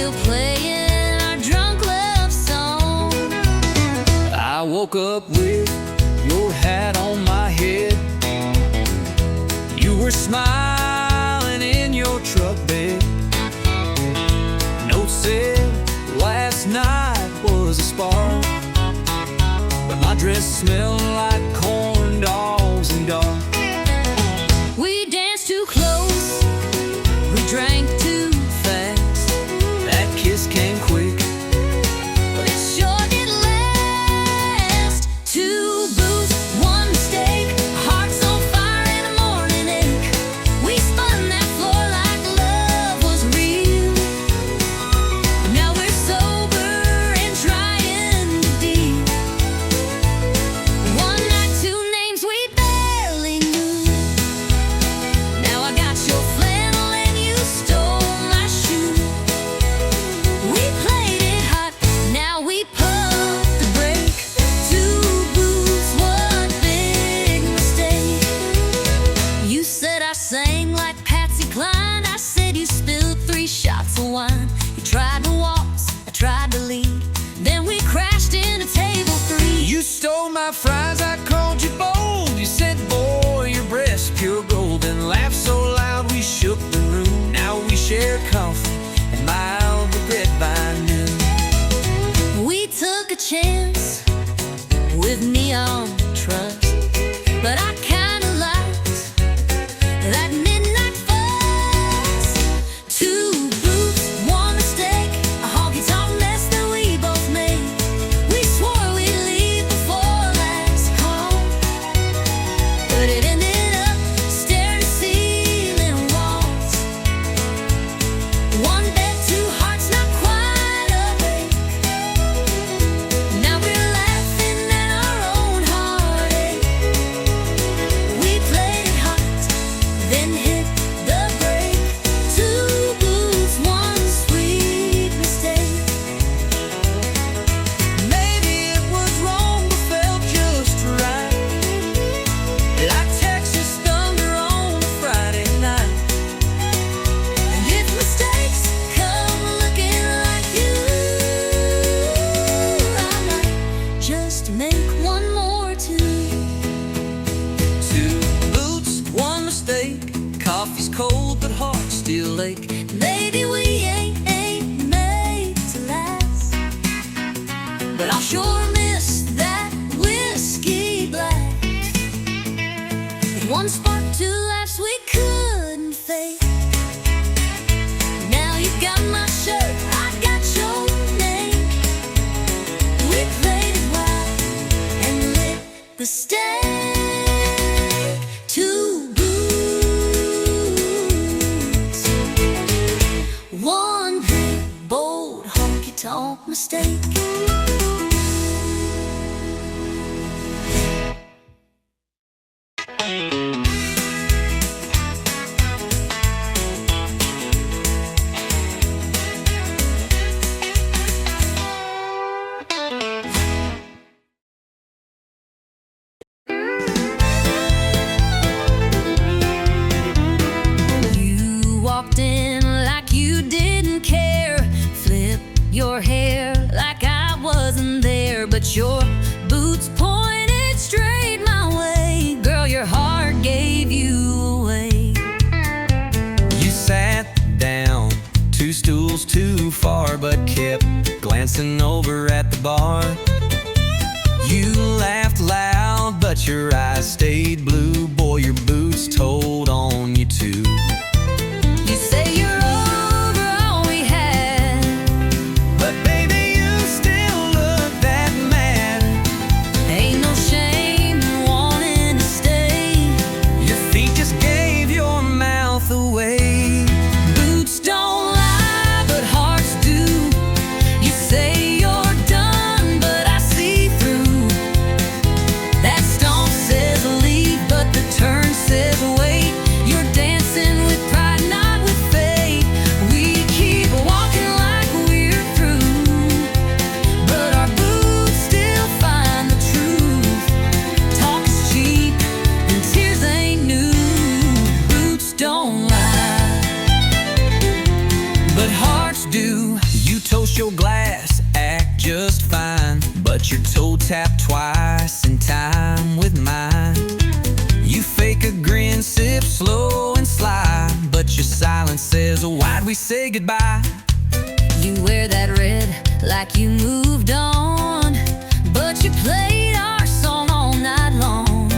still playing our drunk love song. I woke up with your hat on my head. You were smiling in your truck bed. Note said last night was a spark, but my dress smelled like corn dogs and dark. We danced too close, we drank too fast. That kiss came quick, but it sure did last. Two booze, one mistake, hearts on fire in a morning ache. We spun that floor like love was real. Now we're sober and trying to deal. One night, two names we barely knew. Now I got your flannel and you stole my shoe. We played it hot, now we pumped the brake. Two boots, one big mistake. You said I sang like Patsy Cline. I said you spilled 3 shots of wine. You tried to waltz, I tried to lead. Then we crashed into table 3. you stole my fries, I called you bold. You said, boy, your breast's pure gold, and laughed so loud we shook the room. Now we share coffee and mild regret by noon. We took a chance with neon trust, but I kinda liked that midnight fuss. Two boots, one mistake, a honky-tonk mess that we both made. We swore we'd leave before last call, but it ended up stair-to-ceiling walls. One bed, two hearts, not quite awake. Now we're laughing at our own heartache. We played it hot, then hit the brake. Two boots, one sweet mistake. Maybe it was wrong, but felt just right, like Texas thunder on a Friday night. And if mistakes come looking like you, I might just make one more too. Two boots, one mistake. Coffee's cold, but hearts still ache. Maybe we ain't made to last, but I'll sure miss that whiskey blast. One spark, two laughs we couldn't fake. Now you got my shirt, I got your name. We played it wild and lit the stake. Two boots, one big bold honky-tonk mistake. You walked in like you didn't care, flip your hair like I wasn't there, but your boots pointed straight my way. Girl, your heart gave you away. You sat down, 2 stools too far, but kept glancing over at the bar. You laughed loud, but your eyes stayed blue. Boy, your boots told on you too. You say you're over all we had, But baby, you still look that mad. ain't no shame in wanting to stay. Your feet just gave your mouth away. Boots don't lie, but hearts do. You say you're done, but I see through. That stomp says leave, but the turn says wait. crystal glass act just fine, but your toe tapped twice in time with mine. You fake a grin, sip slow and sly, but your silence says, why'd we say goodbye? You wear that red like you moved on, but you played our song all night long.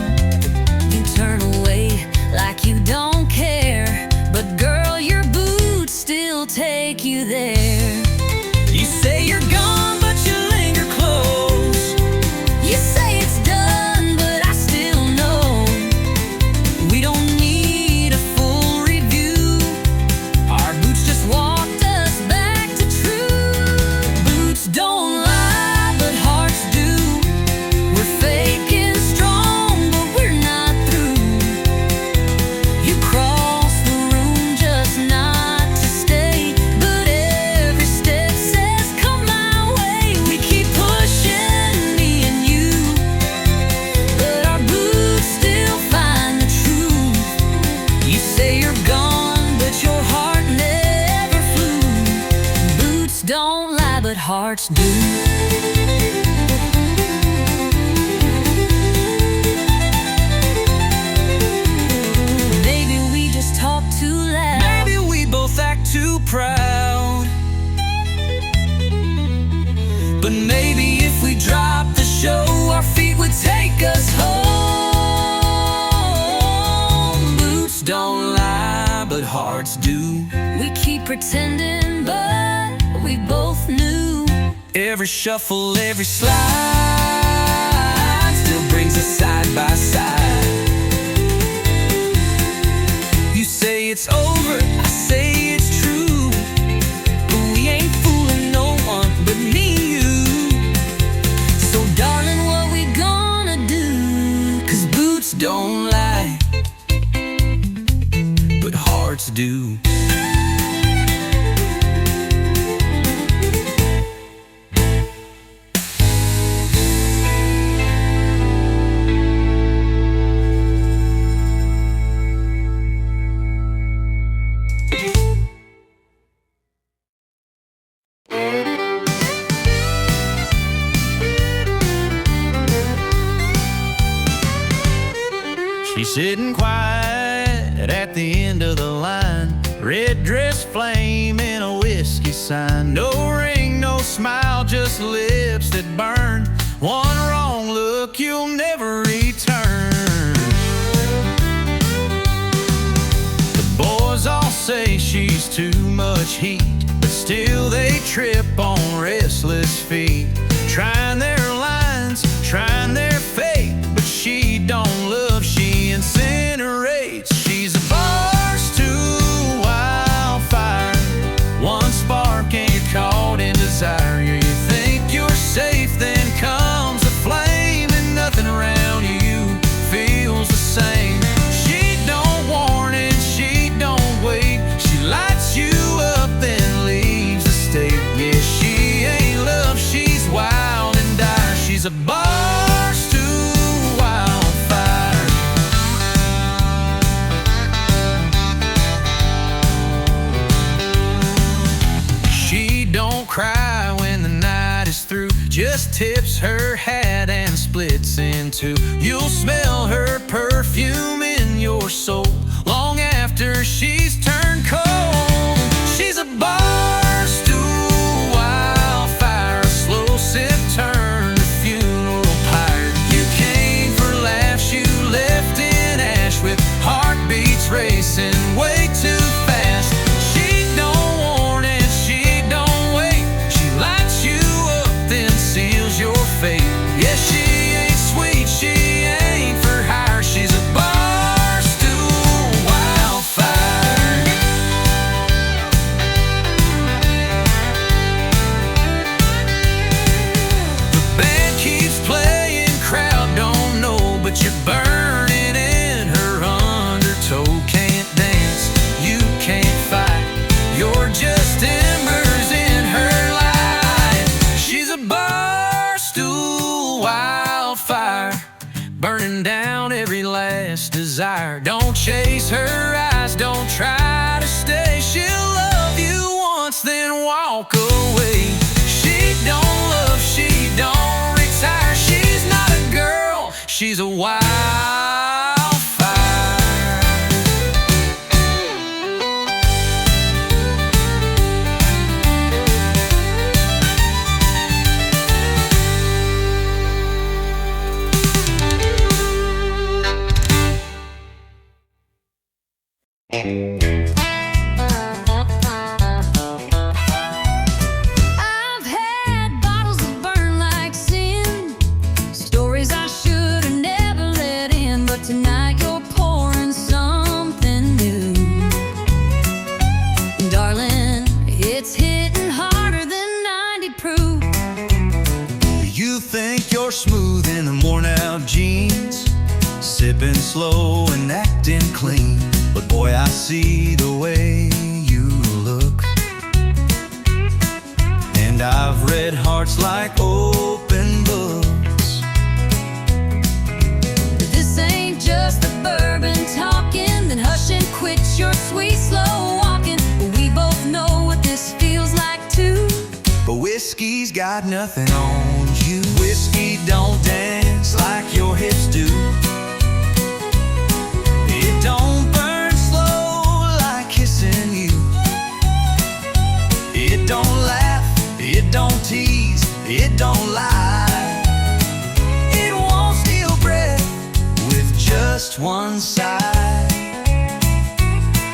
You turn away like you don't care, but girl, your boots still take you there. You say you're gone, but you linger close. You say it's done, but I still know we don't need a full review. Our boots just walked us back to true. Boots don't lie, but hearts do. We're faking strong, but we're not through. You cross the room just not to stay, but every step says come my way. We keep pushing, me and you, but our boots still find the truth. You say you're gone, but your heart never flew. Boots don't lie, but hearts do. Maybe we just talk too loud. Maybe we both act too proud. But maybe if we dropped the show, our feet would take us home. Boots don't lie, but hearts do. We keep pretending, but we both knew. Every shuffle, every slide still brings us side by side. You say it's over, I say it's true, but we ain't fooling no one but me and you. So darling, what we gonna do? 'Cause boots don't lie, but hearts do. She's sitting quiet at the end of the line, red dress flame in a whiskey sign. No ring, no smile, just lips that burn. One wrong look, you'll never return. The boys all say she's too much heat, but still they trip on restless feet. Trying their lines, trying their fate, but she don't love, she incinerates. She's a bar's to wildfire, one spark and you're caught in desire. You think you're safe, then comes a flame, and nothing around you feels the same. She don't warn and she don't wait, she lights you up then leaves the state. Yeah, she ain't love, she's wild and dire. She's a bar's to wildfire. She don't cry when the night is through, just tips her hat and splits in two. You'll smell her perfume in your soul long after she's turned cold. She's a bar's to wildfire, a slow sip turn to funeral pyre. You came for laughs, you left in ash with heartbeats racing way too fast. She don't warn and she don't wait, she lights you up then seals your fate. Yeah, she ain't sweet, she ain't for hire, she's a bar's to wildfire. she's a wildfire. I've had bottles that burn like sin, stories I should have never let in, but tonight you're pouring something new. Darling, it's hitting harder than 90 proof. You think you're smooth in the worn out jeans, sipping slow and acting clean, but boy, I see the way you look. And I've read hearts like open books. This ain't just the bourbon talking, then hush and quit your sweet slow walking. We both know what this feels like too. But whiskey's got nothing on you. Whiskey don't dance like your hips do. It don't burn slow like kissing you. It don't laugh, it don't tease, it don't lie. It won't steal breath with just one sigh.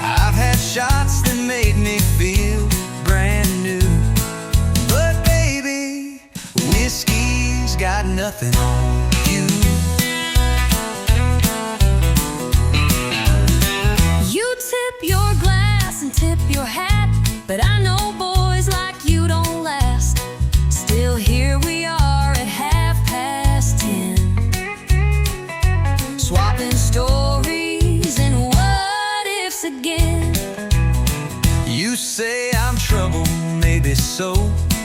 I've had shots that made me feel brand new, but baby, whiskey's got nothing on you. You tip your glass and tip your hat, but I know boys like you don't last. Still here we are at 10:30, swapping stories and what ifs again. You say I'm trouble, maybe so,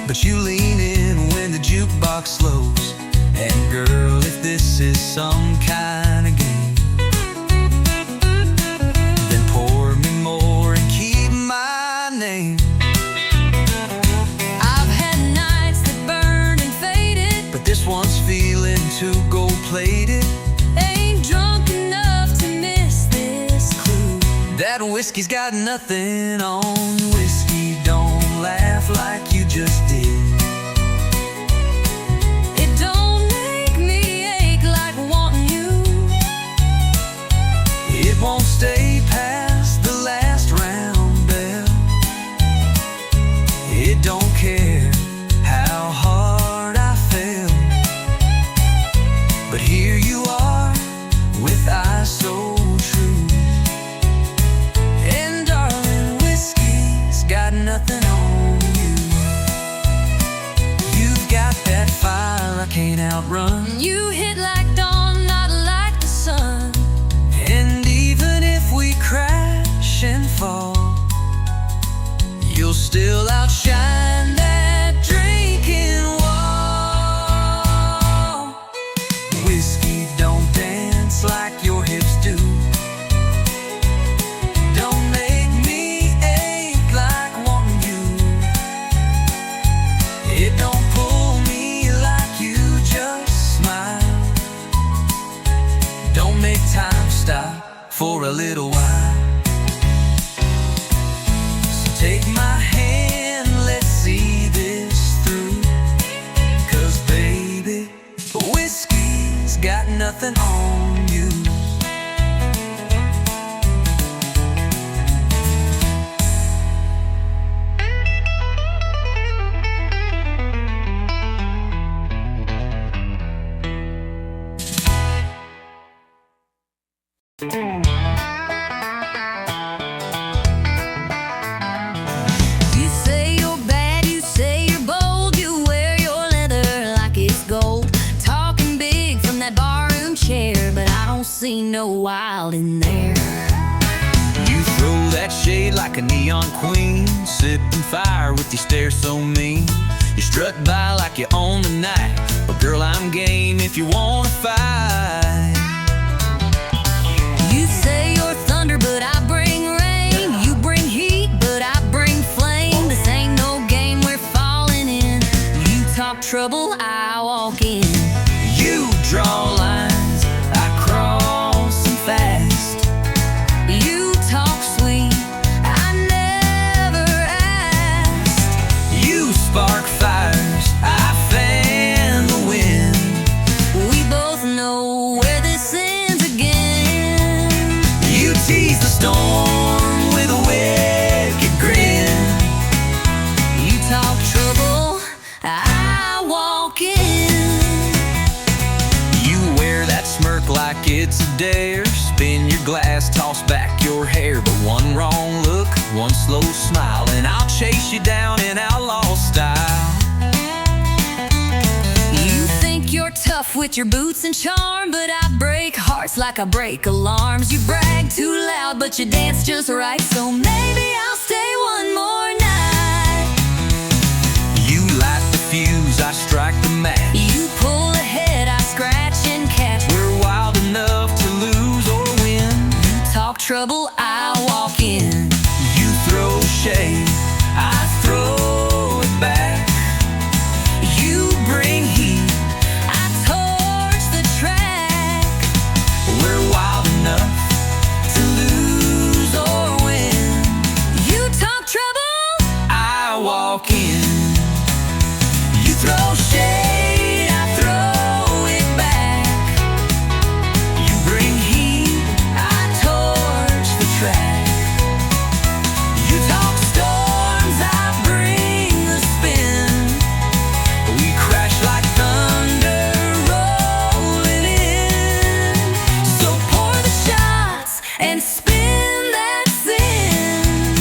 but you lean in when the jukebox slows. And girl, if this is some kind of game, then pour me more and keep my name. I've had nights that burned and faded, But this one's feeling too gold-plated. ain't drunk enough to miss this clue. That whiskey's got nothing on. Whiskey don't laugh like you just did. It don't make me ache like wanting you. It won't stay past the last round bell. It don't care how hard I fell. But here you are with eyes so true. And darling, whiskey's got nothing on you. You've got that fire I can't outrun. You hit like dawn, not like the sun. And even if we crash and fall, you'll still outshine that drinking wall. Whiskey don't dance like your hips do. Don't make me ache like wanting you. It don't pull me like you just smile. Don't make time stop for a little while. So take my hand, let's see this through. 'Cause baby, whiskey's got nothing on you. You say you're bad, you say you're bold, you wear your leather like it's gold. Talking big from that barroom chair, but I don't see no wild in there. You throw that shade like a neon queen, sipping fire with your stare so mean. You strut by like you own the night, but girl, I'm game if you wanna fight. You say you're thunder, but I bring rain. You bring heat, but I bring flame. This ain't no game we're falling in. You talk trouble, I walk in. You draw lines, dare. Spin your glass, toss back your hair. But one wrong look, one slow smile, and I'll chase you down in outlaw style. You think you're tough with your boots and charm, but I break hearts like I break alarms. You brag too loud, but you dance just right, so maybe I'll stay one more night. You light the fuse, I strike the match. You pull ahead, I scratch and catch. We're wild enough to lose or win. You talk trouble, I walk in. You throw shade, I throw it back. You bring heat, I torch the track. we're wild enough To lose or win. You talk trouble, I walk in. you throw shade, I throw it back. You bring heat, I torch the track. You talk storms, I bring the spin. we crash like thunder. Rolling in. So pour the shots and spin that sin.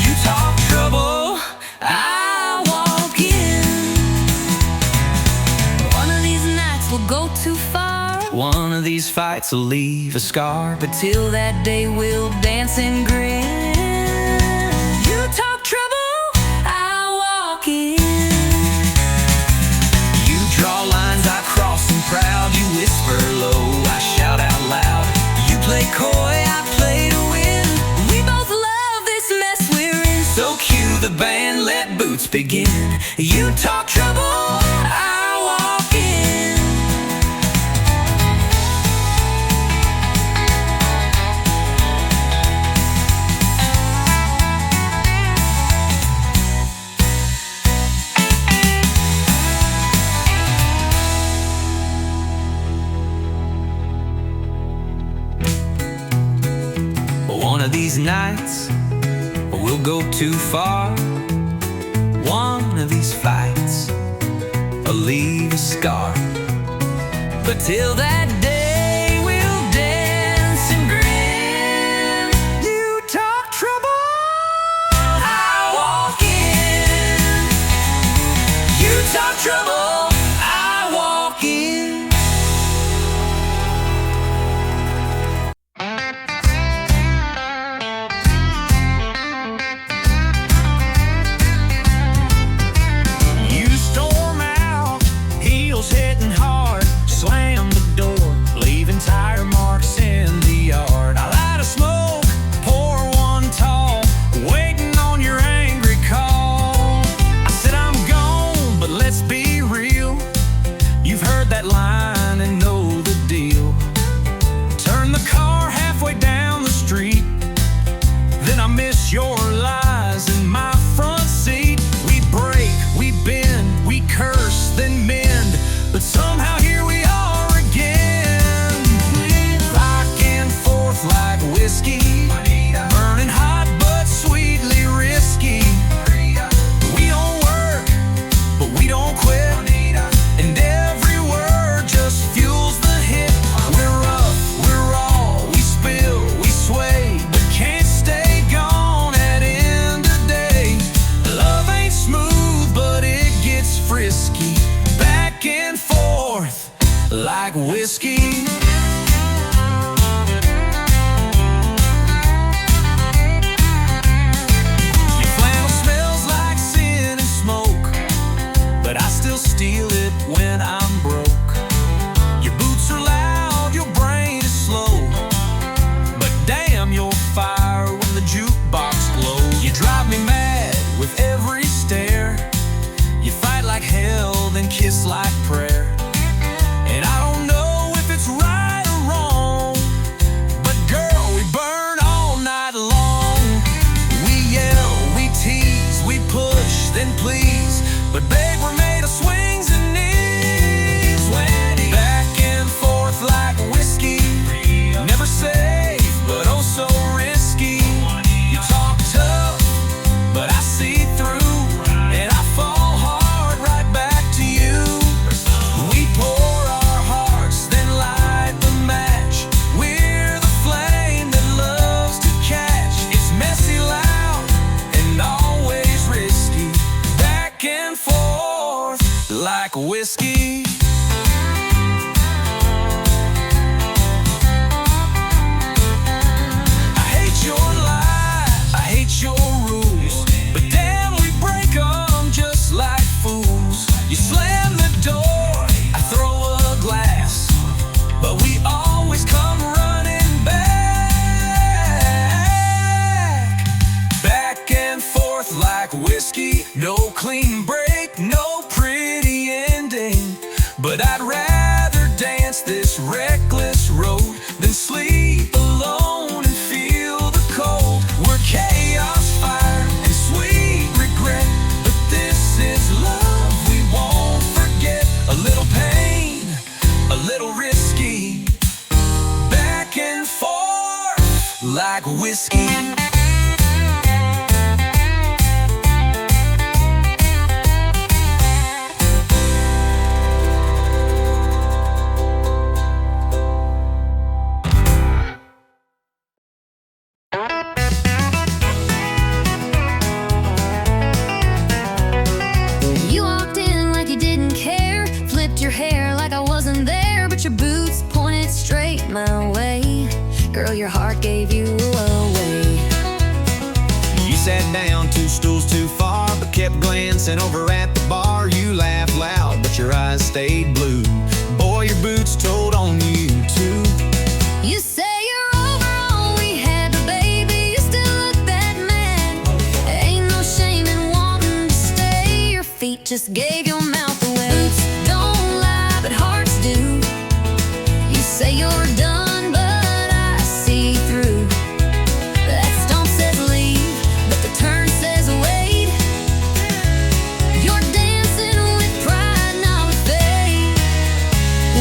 You talk trouble, I walk in. One of these nights we'll go too far, one of these fights will leave a scar. But till that day we'll dance and grin. You talk trouble, I walk in. you draw lines, I cross them proud. You whisper low, I shout out loud. You play coy, I play to win. We both love this mess we're in. So cue the band, let boots begin. You talk trouble, I walk in. One of these nights, we'll go too far. One of these fights will leave a scar. But till that day we'll dance and grin. You talk trouble, I walk in. you talk trouble, I walk in. You storm out, heels hitting hard, slam the door, leaving tire marks in the yard. I light a smoke, pour one tall, waiting on your angry call. I said I'm gone, but let's be real. You've heard that line and know the deal. Turn the car halfway down the street, then I miss your lies in my front seat. We break, we bend, we curse, then mend, but somehow here we are again. Back and forth like whiskey, burning hot but sweetly risky. We don't work, but we don't quit, and every word just fuels the hit. We're rough, we're raw, we spill, we sway, but can't stay gone at end of day. Love ain't smooth, but it gets frisky. Back and forth like whiskey. Your flannel smells like sin and smoke, but I still steal it when I'm broke. Your boots are loud, your brain is slow, but damn, you're fire when the jukebox glows. You drive me mad with every stare. You fight like hell, then kiss like prayer. And I don't know if it's right like whiskey. I hate your lie, I hate your rules, but damn, we break 'em just like fools. You slam the door, I throw a glass, but we always come running back. Back and forth like whiskey, no clean break, no pretty ending. But I'd rather dance this reckless road than sleep alone and feel the cold. We're chaos, fire, and sweet regret, but this is love we won't forget. A little pain, a little risky, back and forth like whiskey. You walked in like you didn't care, flipped your hair like I wasn't there, but your boots pointed straight my way. Girl, your heart gave you away. You sat down 2 stools too far, but kept glancing over at the bar. You laughed loud, but your eyes stayed blue. Boy, your boots told on you too. You say you're over all we had, but baby, you still look that mad. Ain't no shame in wanting to stay. Your feet just gave your mouth away. Boots don't lie, but hearts do. You say you're done, but I see through. That stomp says leave, but the turn says wait. You're dancing with pride, not with faith.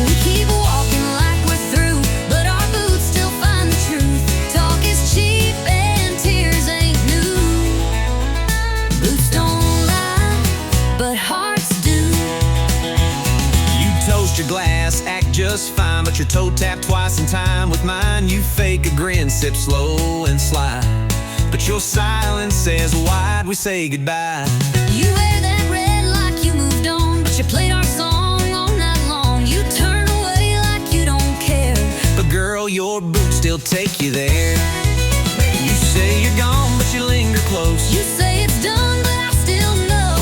We keep walking like we're through, but our boots still find the truth. Talk is cheap and tears ain't new. Boots don't lie, but hearts do. You toast your glass, act just fine, but your toe tapped twice in time with mine. You fake a grin, sip slow and sly, but your silence says, why'd we say goodbye? You wear that red like you moved on, but you played our song all night long. You turn away like you don't care, But girl, your boots still take you there. You say you're gone, but you linger close. you say it's done, but I still know.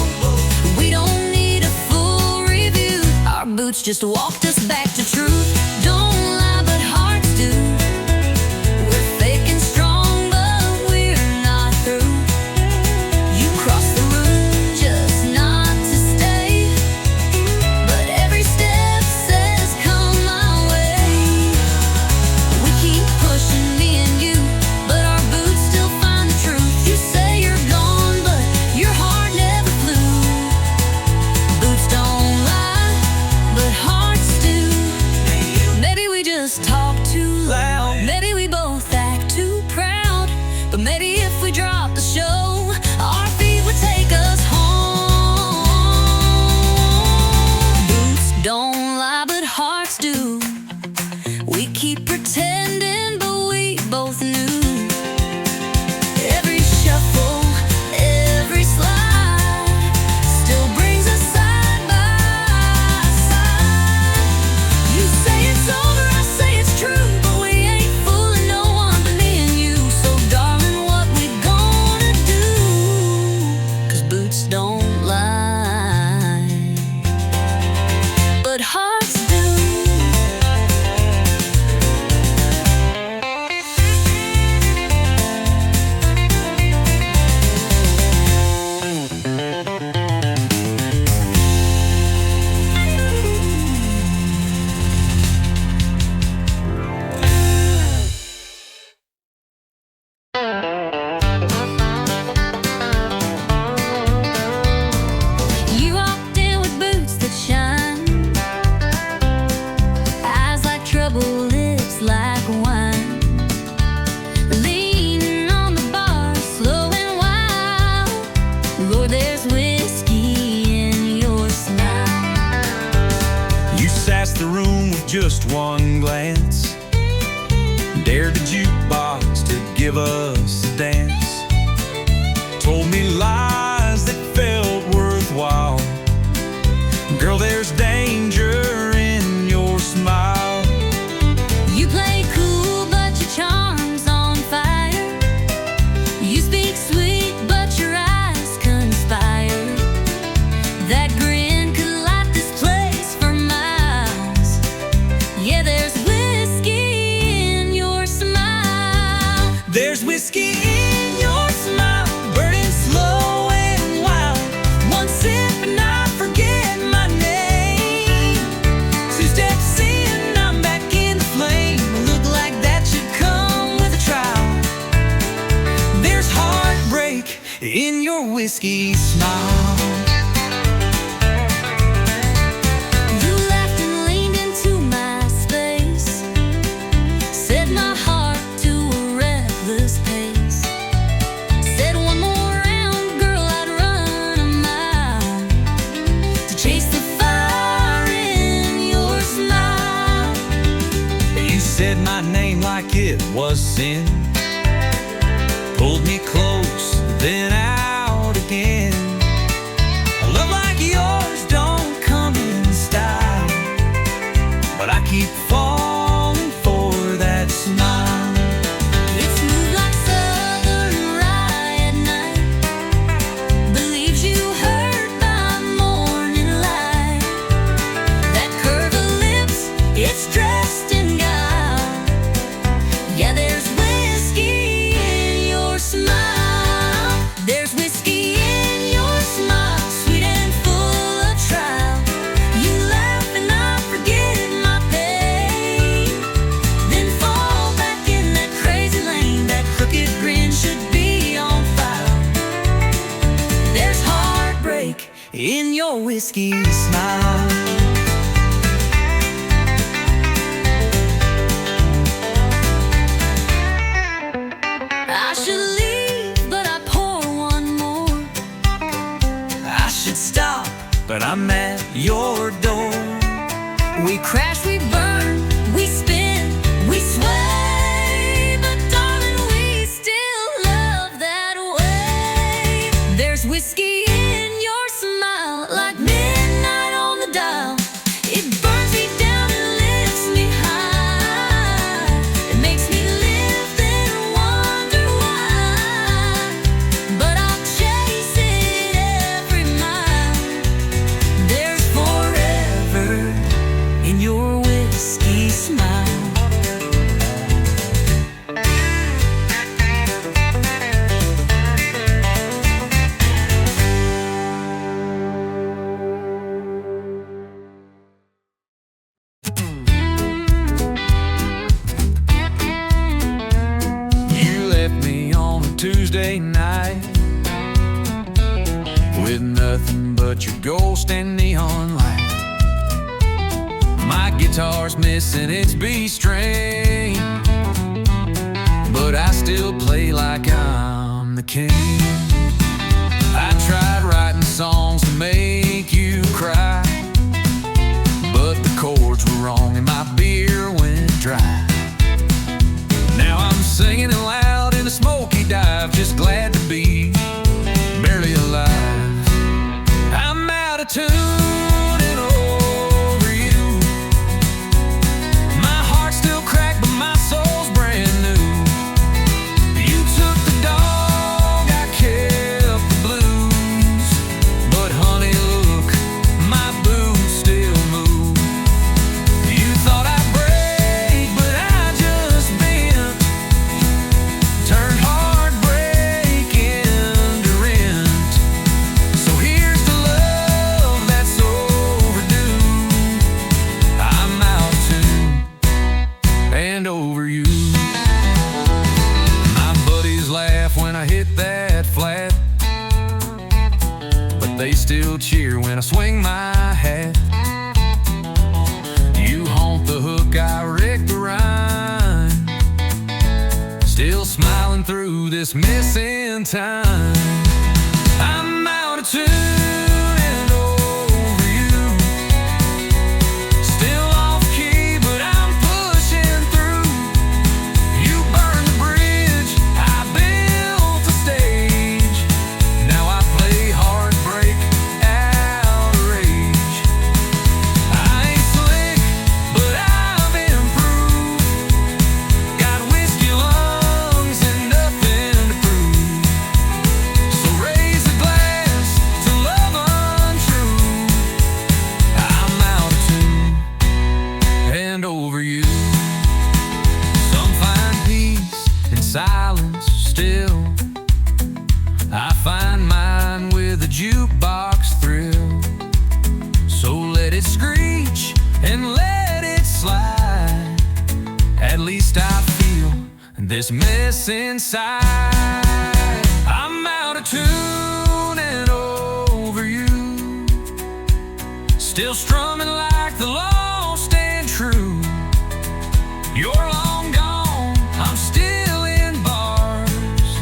We don't need a full review. Our boots just walked us back to truth. Don't lie, but hearts do. We're fake and strong, but we're not through. You cross the room just not to stay, but every step says come my way. We keep pushing, me and you, but our boots still find the truth. You say you're gone, but your heart never flew. Boots don't lie, but hearts do. Maybe we just talk too loud. Maybe we both act too proud. But maybe if we drop the show, our feet would take us home. Boots don't lie, but hearts do. We keep pretending, but we both knew. Every shuffle, every slide still brings us side by side. You say it's over, I say it's true, but we ain't fooling no one but me and you. So darling, what we gonna do? 'Cause boots don't lie, but hearts do. You walked in with boots that shine, eyes like trouble, lips like wine. Leaning on the bar, slow and wild. Lord, there's whiskey in your smile. You sassed the room with just one glance, dared the jukebox to give us a dance. Told me lies that felt worthwhile. Girl, said my name like it was sin. Pulled me close, then out again. A love like yours don't come in style, but I keep falling for that smile. It's smooth like southern rye at night, believes you heard by morning light. That curve of lips, it's dressed in guile. Yeah, there's whiskey in your smile. There's whiskey in your smile, sweet and full of trial. You laugh and I forget my pain, then fall back in that crazy lane. That crooked grin should be on file. There's heartbreak In your whiskey smile. I should leave, but I pour one more. I should stop, but I'm at your door. We crash, we burn, we spin, we sway, but darling, we still love that way. There's whiskey in your smile, like midnight on the dial. It burns me down and lifts me high. It makes me live, then wonder why. But I'll chase it every mile. There's forever in your whiskey smile. You left me on a Tuesday night with nothing but your ghost and neon light. My guitar's missing its B string, but I still play like I'm the king. I tried writing songs to make you cry, but the chords were wrong and my beer went dry. Now I'm singing it loud in a smoky dive, just glad to be barely alive. I'm out of tune and over you. My heart's still cracked, but my soul's brand new. You took the dog, I kept the blues. But honey, look, my boots still move. You thought I'd break, but I just bent. Turned heartbreak into rent. So here's to love that's overdue. I'm out of tune and over you. My buddies laugh when I hit that flat, but they still cheer when I swing my hat. You haunt the hook, I wreck the rhyme, still smiling through this missing time. I'm out of tune and over you. Still off key, but I'm pushing through. You burned the bridge, I built the stage. Now I play heartbreak out of rage. I ain't slick, but I've improved. Got whiskey lungs and nothing to prove. So raise a glass to love untrue. I'm out of tune and over you. Some find peace in silence still. I find mine with a jukebox thrill. So let it screech and let it slide. At least I feel this mess inside. I'm out of tune and over you. Still strumming like the lost and true. You're long gone, I'm still in bars,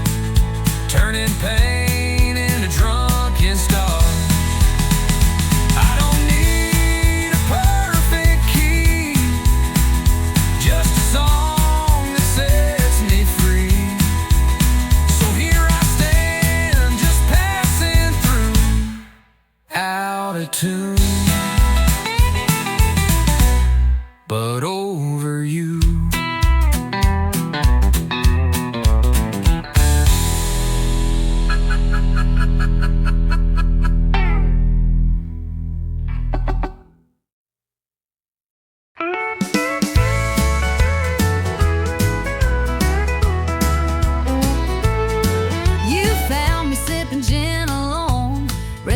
turning pain into drunken stars. I don't need a perfect key, just a song of tune, but over you.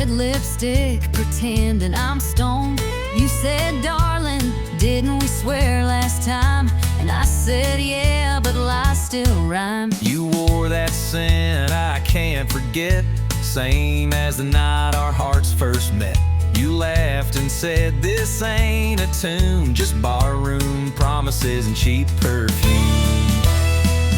Lipstick, pretending I'm stoned. You said, darling, didn't we swear last time? And I said, yeah, but lies still rhyme. You wore that scent I can't forget, same as the night our hearts first met. You laughed and said, this ain't a tune, just barroom promises and cheap perfume.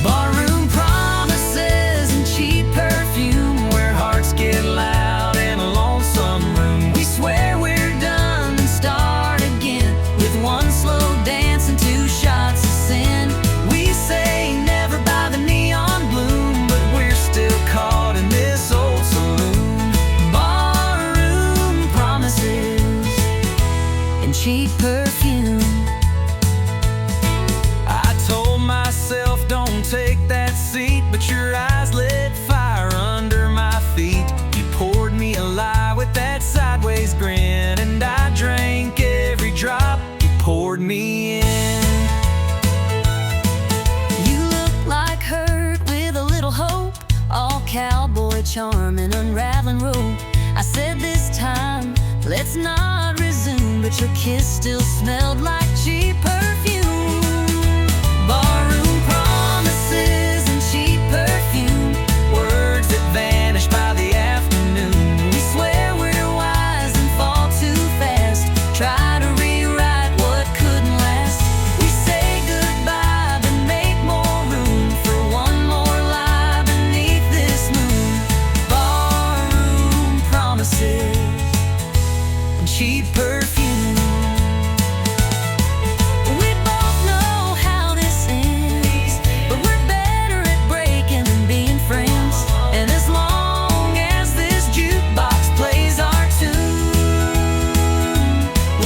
Barroom promises and cheap perfume, where hearts get loud in a lonesome room. We swear we're done and start again, with one slow dance and 2 shots of sin. We say never by the neon bloom, but we're still caught in this old saloon. Barroom promises and cheap perfume. I told myself don't take that seat, but your eyes lit fire under my feet. You poured me a lie with that sideways grin, and I drank every drop you poured me in. You look like hurt with a little hope, all cowboy charm and unraveling rope. I said this time, let's not resume, but your kiss still smelled like cheap perfume. Barroom promises and cheap perfume, words that vanish by the afternoon. We swear we're wise and fall too fast, try to rewrite what couldn't last. We say goodbye but make more room for one more lie beneath this moon. Barroom promises and cheap perfume. We both know how this ends, but we're better at breaking than being friends. And as long as this jukebox plays our tune,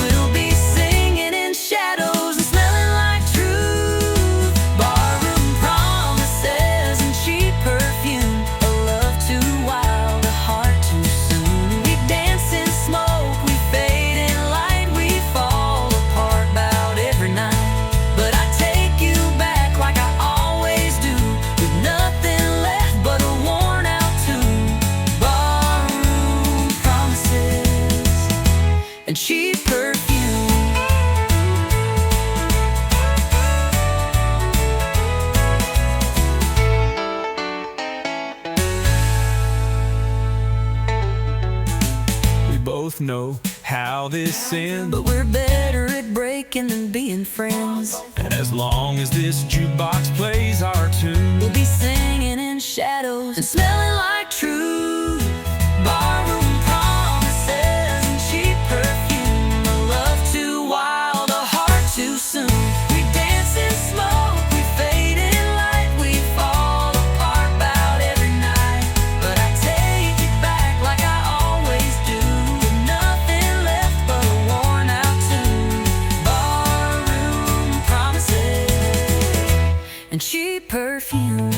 we'll be singing in shadows and smelling like truth. Barroom promises and cheap perfume, a love too wild, a heart too soon. We dance in smoke, we fade in light, we fall apart about every night. But I take you back like I always do, with nothing left but a worn out tune. Barroom promises and cheap perfume. We both know how this ends, But we're better at breaking than being friends. and as long as this jukebox plays our tune, We'll be singing in shadows and smelling like truth. Barroom promises and cheap perfume, a love too wild, a heart too soon. We dance in smoke, we fade in light, we fall apart about every night. But I take it back like I always do, with nothing left but a worn out tune. Barroom promises and cheap perfume.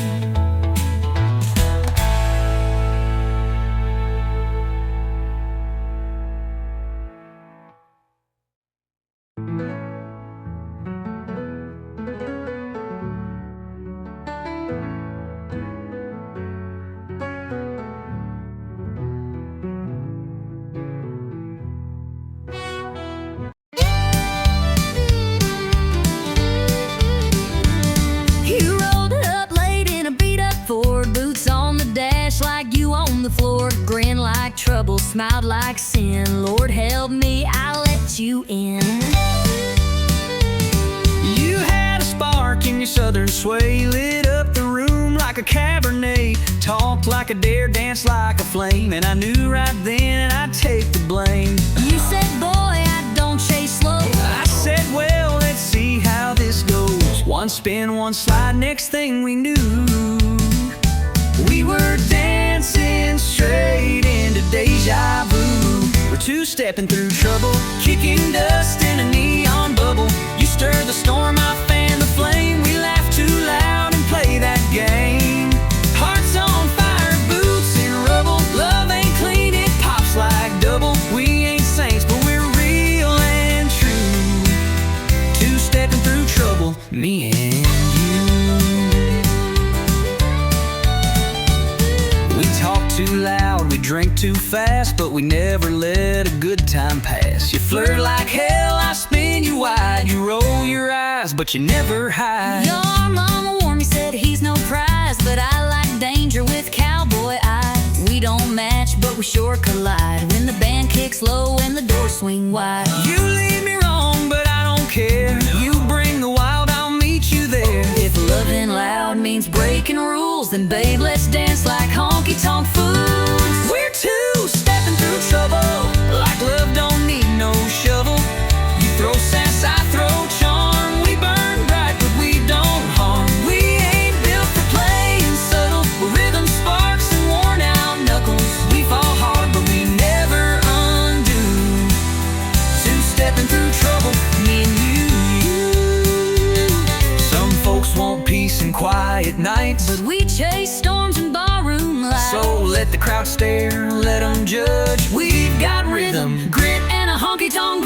You rolled up late in a beat-up Ford, boots on the dash like you on the floor, grin like trouble, smiled like sin. Lord help me, I let you in. you had a spark in your southern sway, lit up the room like a Cabernet, talked like a dare, danced like a flame, and I knew right then I'd take the blame. You said, boy, I don't chase slow. I said, well, let's see how this goes. One spin, one slide, next thing we knew, we were dancing straight into deja vu. We're two-stepping through trouble, kicking dust in a neon bubble. You stir the storm, I fan the flame. We laugh too loud and play that game. Hearts on fire, boots in rubble. Love ain't clean, it pops like double. We ain't saints, but we're real and true. Two-stepping through trouble, me and you. We talk too loud, we drink too fast, but we never let a good time pass. You flirt like hell, I spin you wide. You roll your eyes, but you never hide. Your mama warned me, said he's no prize, but I like danger with cowboy eyes. We don't match, but we sure collide when the band kicks low and the doors swing wide. You lead me wrong, but I don't care. You bring the wild, I'll meet you there. If loving loud means breaking rules, then babe, let's dance like honky-tonk fools. We're two-stepping through trouble, like love don't need no shovel. You throw sass, I throw charm. We burn bright, but we don't harm. We ain't built for playing subtle. We're rhythm sparks and worn out knuckles. We fall hard, but we never undo. Two-stepping through trouble, me and you. Some folks want peace and quiet nights, But we chase storms and barroom lights. so let the crowd stare, let them judge. We've got rhythm, grit, and a honky-tonk